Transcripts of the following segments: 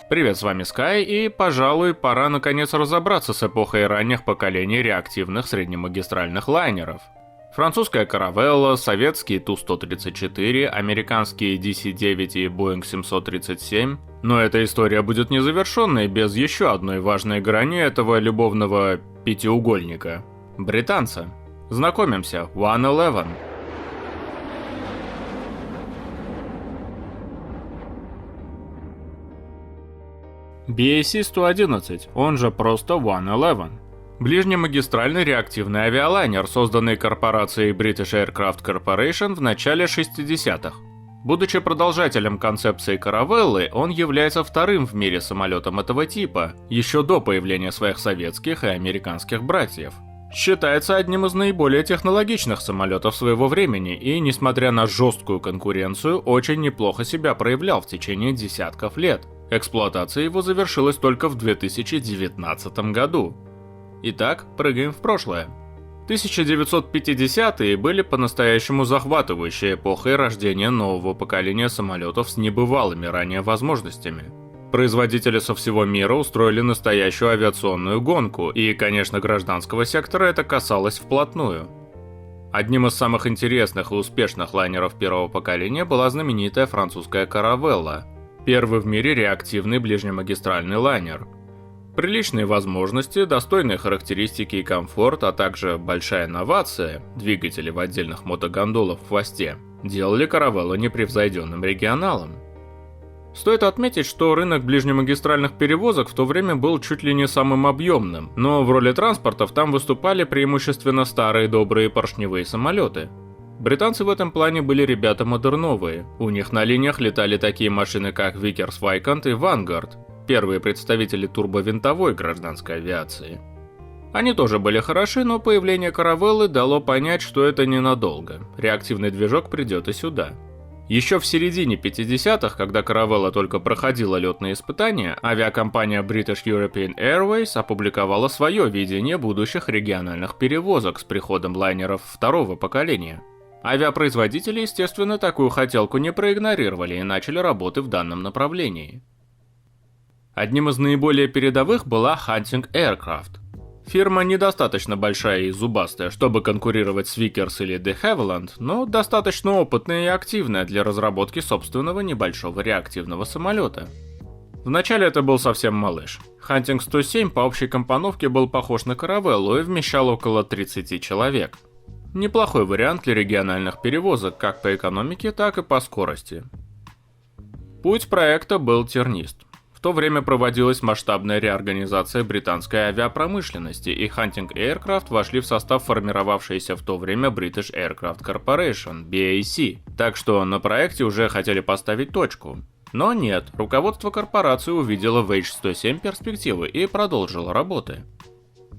Привет, с вами Sky, и, пожалуй, пора наконец разобраться с эпохой ранних поколений реактивных среднемагистральных лайнеров. Французская Caravelle, советские Ту-134, американские DC-9 и Boeing 737. Но эта история будет незавершенной без еще одной важной грани этого любовного пятиугольника – британца. Знакомимся, One Eleven. BAC-111, он же просто One Eleven. Ближнемагистральный реактивный авиалайнер, созданный корпорацией British Aircraft Corporation в начале 60-х. Будучи продолжателем концепции Caravelle, он является вторым в мире самолетом этого типа, еще до появления своих советских и американских братьев. Считается одним из наиболее технологичных самолетов своего времени и, несмотря на жесткую конкуренцию, очень неплохо себя проявлял в течение десятков лет. Эксплуатация его завершилась только в 2019 году. Итак, прыгаем в прошлое. 1950-е были по-настоящему захватывающей эпохой рождения нового поколения самолетов с небывалыми ранее возможностями. Производители со всего мира устроили настоящую авиационную гонку, и, конечно, гражданского сектора это касалось вплотную. Одним из самых интересных и успешных лайнеров первого поколения была знаменитая французская Caravelle, первый в мире реактивный ближнемагистральный лайнер. Приличные возможности, достойные характеристики и комфорт, а также большая новация – двигатели в отдельных мотогондолах в хвосте – делали Caravelle непревзойденным регионалом. Стоит отметить, что рынок ближнемагистральных перевозок в то время был чуть ли не самым объемным, но в роли транспортов там выступали преимущественно старые добрые поршневые самолеты. Британцы в этом плане были ребята модерновые, у них на линиях летали такие машины как Vickers Viscount и Vanguard, первые представители турбовинтовой гражданской авиации. Они тоже были хороши, но появление Caravelle дало понять, что это ненадолго, реактивный движок придет и сюда. Еще в середине 50-х, когда Caravelle только проходила летные испытания, авиакомпания British European Airways опубликовала свое видение будущих региональных перевозок с приходом лайнеров второго поколения. Авиапроизводители, естественно, такую хотелку не проигнорировали и начали работы в данном направлении. Одним из наиболее передовых была Hunting Aircraft. Фирма недостаточно большая и зубастая, чтобы конкурировать с Vickers или de Havilland, но достаточно опытная и активная для разработки собственного небольшого реактивного самолета. Вначале это был совсем малыш. Hunting 107 по общей компоновке был похож на Caravelle и вмещал около 30 человек. Неплохой вариант для региональных перевозок как по экономике, так и по скорости. Путь проекта был тернист. В то время проводилась масштабная реорганизация британской авиапромышленности, и Hunting Aircraft вошли в состав формировавшейся в то время British Aircraft Corporation, BAC, так что на проекте уже хотели поставить точку. Но нет, руководство корпорации увидело в H-107 перспективы и продолжило работы.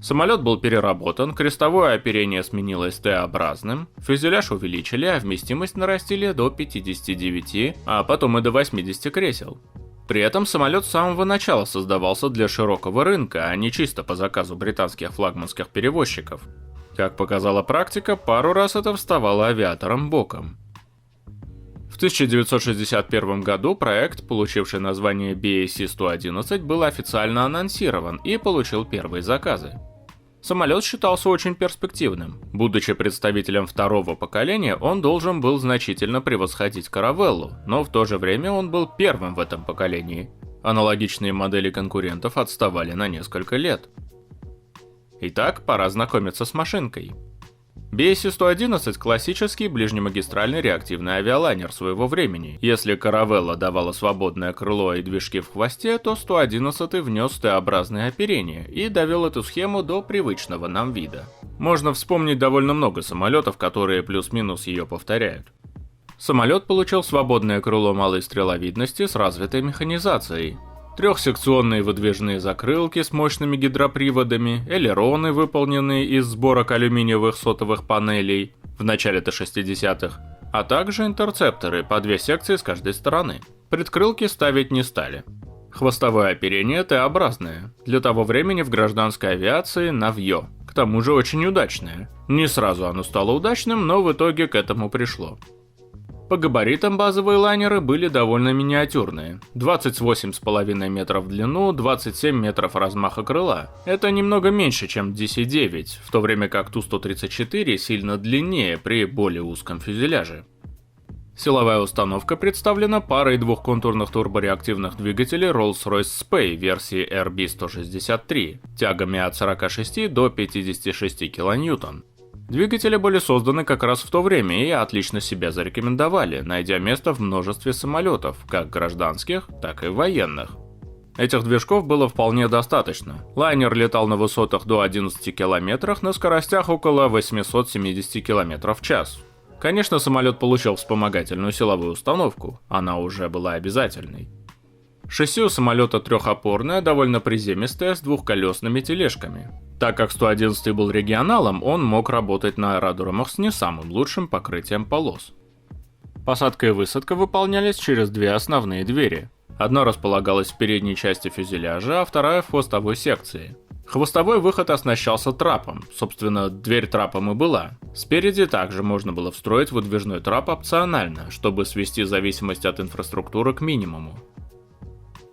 Самолет был переработан, крестовое оперение сменилось Т-образным, фюзеляж увеличили, а вместимость нарастили до 59, а потом и до 80 кресел. При этом самолет с самого начала создавался для широкого рынка, а не чисто по заказу британских флагманских перевозчиков. Как показала практика, пару раз это вставало авиаторам боком. В 1961 году проект, получивший название BAC-111, был официально анонсирован и получил первые заказы. Самолет считался очень перспективным. Будучи представителем второго поколения, он должен был значительно превосходить Caravelle, но в то же время он был первым в этом поколении. Аналогичные модели конкурентов отставали на несколько лет. Итак, пора знакомиться с машинкой. BAC-111 – классический ближнемагистральный реактивный авиалайнер своего времени. Если Caravelle давала свободное крыло и движки в хвосте, то 111 внес Т-образное оперение и довел эту схему до привычного нам вида. Можно вспомнить довольно много самолетов, которые плюс-минус ее повторяют. Самолет получил свободное крыло малой стреловидности с развитой механизацией. Трехсекционные выдвижные закрылки с мощными гидроприводами, элероны, выполненные из сборок алюминиевых сотовых панелей в начале 60-х, а также интерцепторы по две секции с каждой стороны. Предкрылки ставить не стали. Хвостовое оперение Т-образное, для того времени в гражданской авиации навье, к тому же очень удачное. Не сразу оно стало удачным, но в итоге к этому пришло. По габаритам базовые лайнеры были довольно миниатюрные. 28,5 метров в длину, 27 метров размаха крыла. Это немного меньше, чем DC-9, в то время как Ту-134 сильно длиннее при более узком фюзеляже. Силовая установка представлена парой двухконтурных турбореактивных двигателей Rolls-Royce Spey версии RB163 тягами от 46 до 56 кН. Двигатели были созданы как раз в то время и отлично себя зарекомендовали, найдя место в множестве самолетов, как гражданских, так и военных. Этих движков было вполне достаточно. Лайнер летал на высотах до 11 км на скоростях около 870 км в час. Конечно, самолет получил вспомогательную силовую установку, она уже была обязательной. Шасси у самолета трехопорное, довольно приземистое, с двухколесными тележками. Так как 111 был регионалом, он мог работать на аэродромах с не самым лучшим покрытием полос. Посадка и высадка выполнялись через две основные двери. Одна располагалась в передней части фюзеляжа, а вторая в хвостовой секции. Хвостовой выход оснащался трапом, собственно, дверь трапом и была. Спереди также можно было встроить выдвижной трап опционально, чтобы свести зависимость от инфраструктуры к минимуму.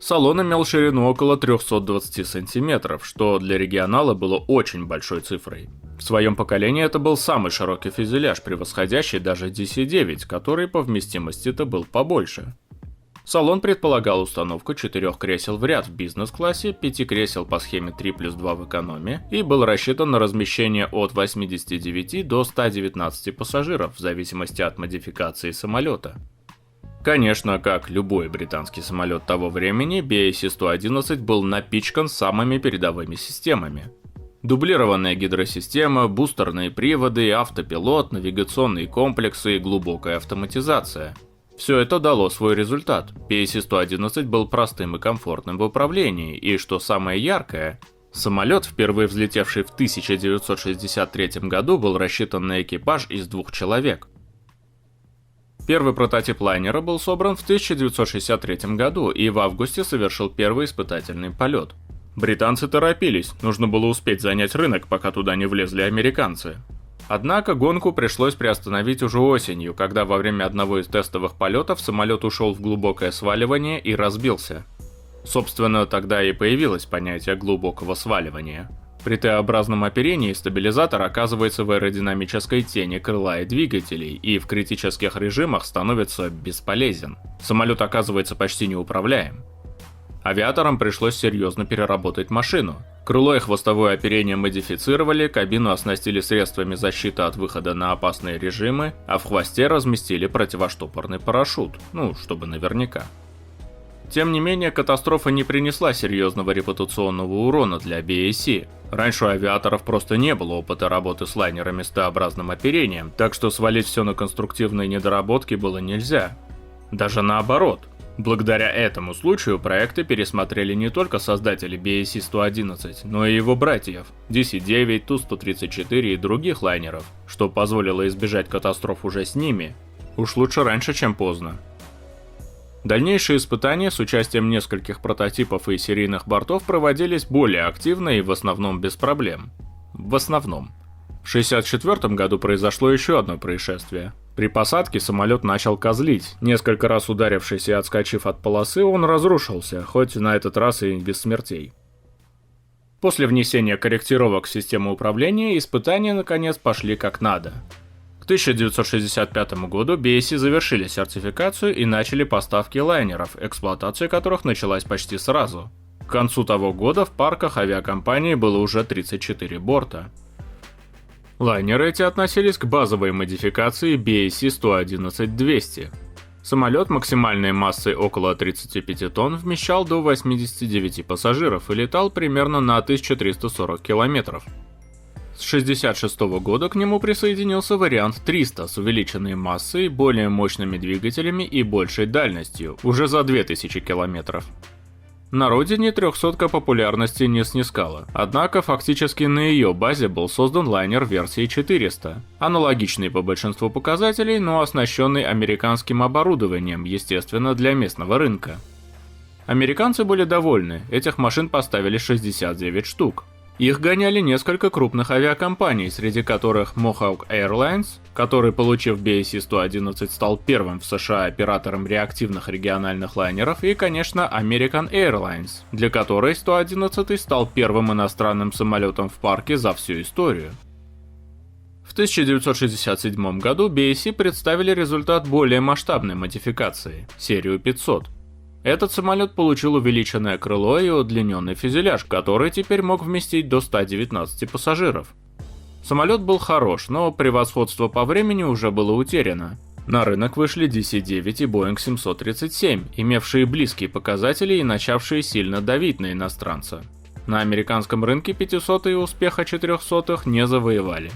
Салон имел ширину около 320 см, что для регионала было очень большой цифрой. В своем поколении это был самый широкий фюзеляж, превосходящий даже DC-9, который по вместимости-то был побольше. Салон предполагал установку 4 кресел в ряд в бизнес-классе, 5 кресел по схеме 3+2 в экономе и был рассчитан на размещение от 89 до 119 пассажиров в зависимости от модификации самолета. Конечно, как любой британский самолет того времени, BAC-111 был напичкан самыми передовыми системами. Дублированная гидросистема, бустерные приводы, автопилот, навигационные комплексы и глубокая автоматизация. Все это дало свой результат. BAC-111 был простым и комфортным в управлении, и что самое яркое, самолет, впервые взлетевший в 1963 году, был рассчитан на экипаж из 2 человек. Первый прототип лайнера был собран в 1963 году и в августе совершил первый испытательный полет. Британцы торопились, нужно было успеть занять рынок, пока туда не влезли американцы. Однако гонку пришлось приостановить уже осенью, когда во время одного из тестовых полетов самолет ушел в глубокое сваливание и разбился. Собственно, тогда и появилось понятие глубокого сваливания. При Т-образном оперении стабилизатор оказывается в аэродинамической тени крыла и двигателей и в критических режимах становится бесполезен. Самолет оказывается почти неуправляем. Авиаторам пришлось серьезно переработать машину. Крыло и хвостовое оперение модифицировали, кабину оснастили средствами защиты от выхода на опасные режимы, а в хвосте разместили противоштопорный парашют, чтобы наверняка. Тем не менее, катастрофа не принесла серьезного репутационного урона для BAC. Раньше у авиаторов просто не было опыта работы с лайнерами с Т-образным оперением, так что свалить все на конструктивные недоработки было нельзя. Даже наоборот. Благодаря этому случаю проекты пересмотрели не только создатели BAC-111, но и его братьев DC-9, Ту-134 и других лайнеров, что позволило избежать катастроф уже с ними. Уж лучше раньше, чем поздно. Дальнейшие испытания с участием нескольких прототипов и серийных бортов проводились более активно и в основном без проблем. В основном. В 1964 году произошло еще одно происшествие. При посадке самолет начал козлить. Несколько раз ударившись и отскочив от полосы, он разрушился, хоть на этот раз и без смертей. После внесения корректировок в систему управления, испытания наконец пошли как надо. К 1965 году BAC завершили сертификацию и начали поставки лайнеров, эксплуатация которых началась почти сразу. К концу того года в парках авиакомпании было уже 34 борта. Лайнеры эти относились к базовой модификации BAC-111-200. Самолет максимальной массой около 35 тонн вмещал до 89 пассажиров и летал примерно на 1340 километров. С 1966 года к нему присоединился вариант 300 с увеличенной массой, более мощными двигателями и большей дальностью, уже за 2000 километров. На родине 300-ка популярности не снискала, однако фактически на ее базе был создан лайнер версии 400, аналогичный по большинству показателей, но оснащенный американским оборудованием, естественно, для местного рынка. Американцы были довольны, этих машин поставили 69 штук. Их гоняли несколько крупных авиакомпаний, среди которых Mohawk Airlines, который, получив BAC-111, стал первым в США оператором реактивных региональных лайнеров, и, конечно, American Airlines, для которой 111 стал первым иностранным самолетом в парке за всю историю. В 1967 году BAC представили результат более масштабной модификации – серию 500. Этот самолет получил увеличенное крыло и удлиненный фюзеляж, который теперь мог вместить до 119 пассажиров. Самолет был хорош, но превосходство по времени уже было утеряно. На рынок вышли DC-9 и Boeing 737, имевшие близкие показатели и начавшие сильно давить на иностранца. На американском рынке 500-е успеха 400-х не завоевали.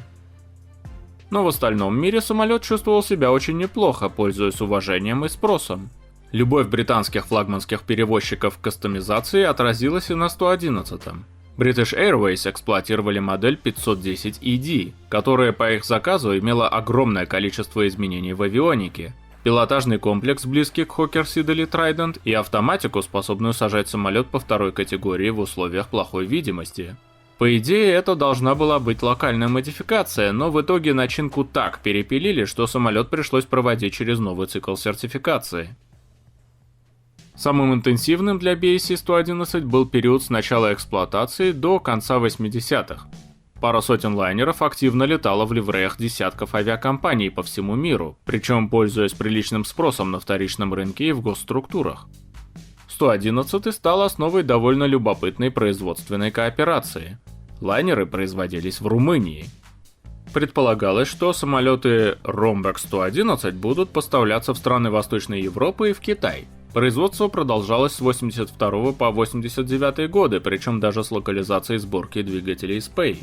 Но в остальном мире самолет чувствовал себя очень неплохо, пользуясь уважением и спросом. Любовь британских флагманских перевозчиков к кастомизации отразилась и на 111-м. British Airways эксплуатировали модель 510ED, которая по их заказу имела огромное количество изменений в авионике, пилотажный комплекс, близкий к Hawker Siddeley Trident, и автоматику, способную сажать самолет по второй категории в условиях плохой видимости. По идее, это должна была быть локальная модификация, но в итоге начинку так перепилили, что самолет пришлось проводить через новый цикл сертификации. Самым интенсивным для BAC-111 был период с начала эксплуатации до конца 80-х. Пара сотен лайнеров активно летала в ливреях десятков авиакомпаний по всему миру, причем пользуясь приличным спросом на вторичном рынке и в госструктурах. 111 стал основой довольно любопытной производственной кооперации. Лайнеры производились в Румынии. Предполагалось, что самолеты Rombeck 111 будут поставляться в страны Восточной Европы и в Китай. Производство продолжалось с 82 по 89 годы, причем даже с локализацией сборки двигателей SPAY.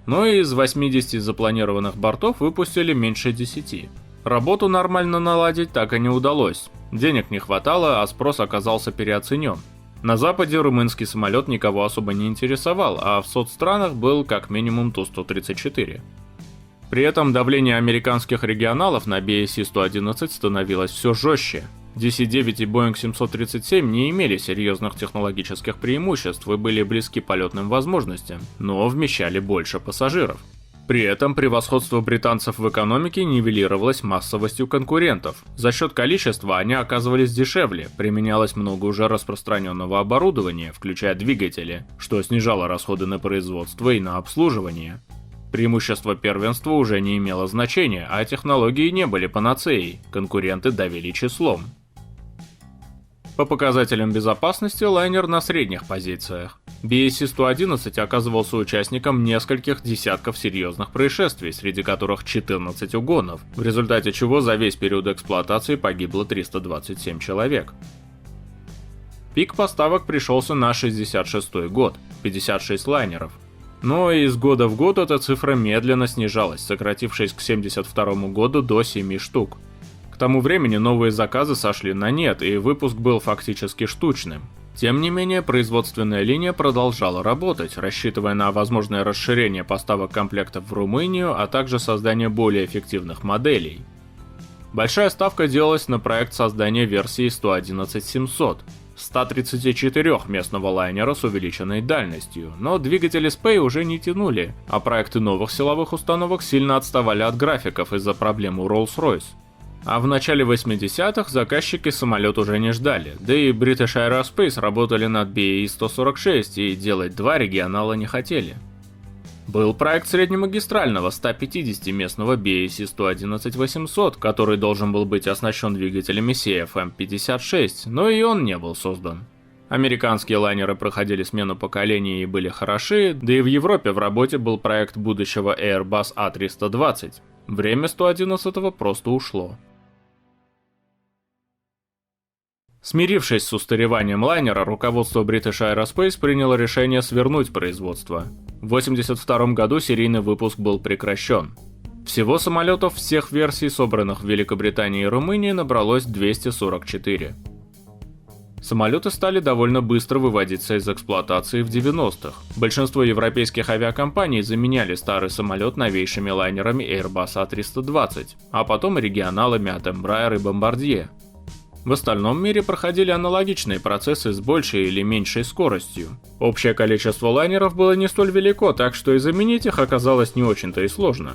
Но из 80 запланированных бортов выпустили меньше 10. Работу нормально наладить так и не удалось. Денег не хватало, а спрос оказался переоценен. На Западе румынский самолет никого особо не интересовал, а в соцстранах был как минимум Ту-134. При этом давление американских регионалов на BAC-111 становилось все жестче. DC-9 и Boeing 737 не имели серьезных технологических преимуществ и были близки полетным возможностям, но вмещали больше пассажиров. При этом превосходство британцев в экономике нивелировалось массовостью конкурентов. За счет количества они оказывались дешевле, применялось много уже распространенного оборудования, включая двигатели, что снижало расходы на производство и на обслуживание. Преимущество первенства уже не имело значения, а технологии не были панацеей, конкуренты давили числом. По показателям безопасности лайнер на средних позициях. BAC-111 оказывался участником нескольких десятков серьезных происшествий, среди которых 14 угонов, в результате чего за весь период эксплуатации погибло 327 человек. Пик поставок пришелся на 66 год, 56 лайнеров. Но из года в год эта цифра медленно снижалась, сократившись к 72 году до 7 штук. К тому времени новые заказы сошли на нет, и выпуск был фактически штучным. Тем не менее, производственная линия продолжала работать, рассчитывая на возможное расширение поставок комплектов в Румынию, а также создание более эффективных моделей. Большая ставка делалась на проект создания версии 111-700, 134-местного лайнера с увеличенной дальностью, но двигатели SPAY уже не тянули, а проекты новых силовых установок сильно отставали от графиков из-за проблем у Rolls-Royce. А в начале 80-х заказчики самолет уже не ждали, да и British Aerospace работали над BAE-146 и делать два регионала не хотели. Был проект среднемагистрального 150-местного BAC-111-800, который должен был быть оснащен двигателями CFM56, но и он не был создан. Американские лайнеры проходили смену поколений и были хороши, да и в Европе в работе был проект будущего Airbus A320. Время 111-го просто ушло. Смирившись с устареванием лайнера, руководство British Aerospace приняло решение свернуть производство. В 1982 году серийный выпуск был прекращен. Всего самолетов всех версий, собранных в Великобритании и Румынии, набралось 244. Самолеты стали довольно быстро выводиться из эксплуатации в 90-х. Большинство европейских авиакомпаний заменяли старый самолет новейшими лайнерами Airbus A320, а потом регионалами от Embraer и Bombardier. В остальном мире проходили аналогичные процессы с большей или меньшей скоростью. Общее количество лайнеров было не столь велико, так что и заменить их оказалось не очень-то и сложно.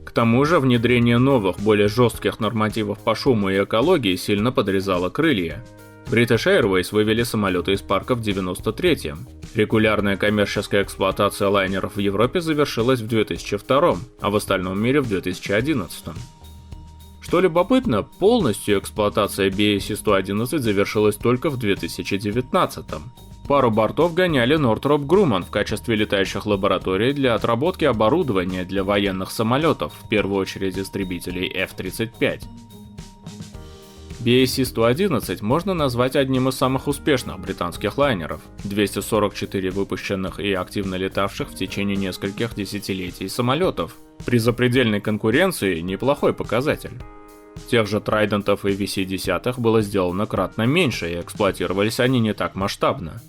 К тому же внедрение новых, более жестких нормативов по шуму и экологии сильно подрезало крылья. British Airways вывели самолеты из парка в 1993-м. Регулярная коммерческая эксплуатация лайнеров в Европе завершилась в 2002, а в остальном мире в 2011. Что любопытно, полностью эксплуатация BAC-111 завершилась только в 2019. Пару бортов гоняли Northrop Grumman в качестве летающих лабораторий для отработки оборудования для военных самолетов, в первую очередь истребителей F-35. BAC-111 можно назвать одним из самых успешных британских лайнеров, 244 выпущенных и активно летавших в течение нескольких десятилетий самолетов. При запредельной конкуренции неплохой показатель. Тех же Трайдентов и VC-10 было сделано кратно меньше, и эксплуатировались они не так масштабно.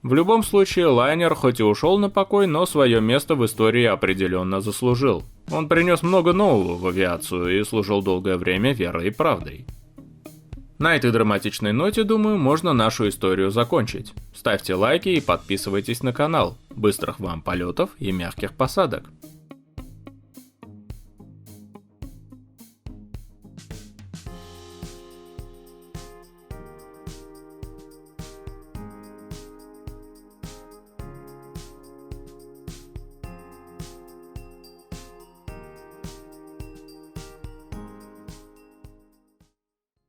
В любом случае, лайнер хоть и ушел на покой, но свое место в истории определенно заслужил. Он принес много нового в авиацию и служил долгое время верой и правдой. На этой драматичной ноте, думаю, можно нашу историю закончить. Ставьте лайки и подписывайтесь на канал. Быстрых вам полетов и мягких посадок.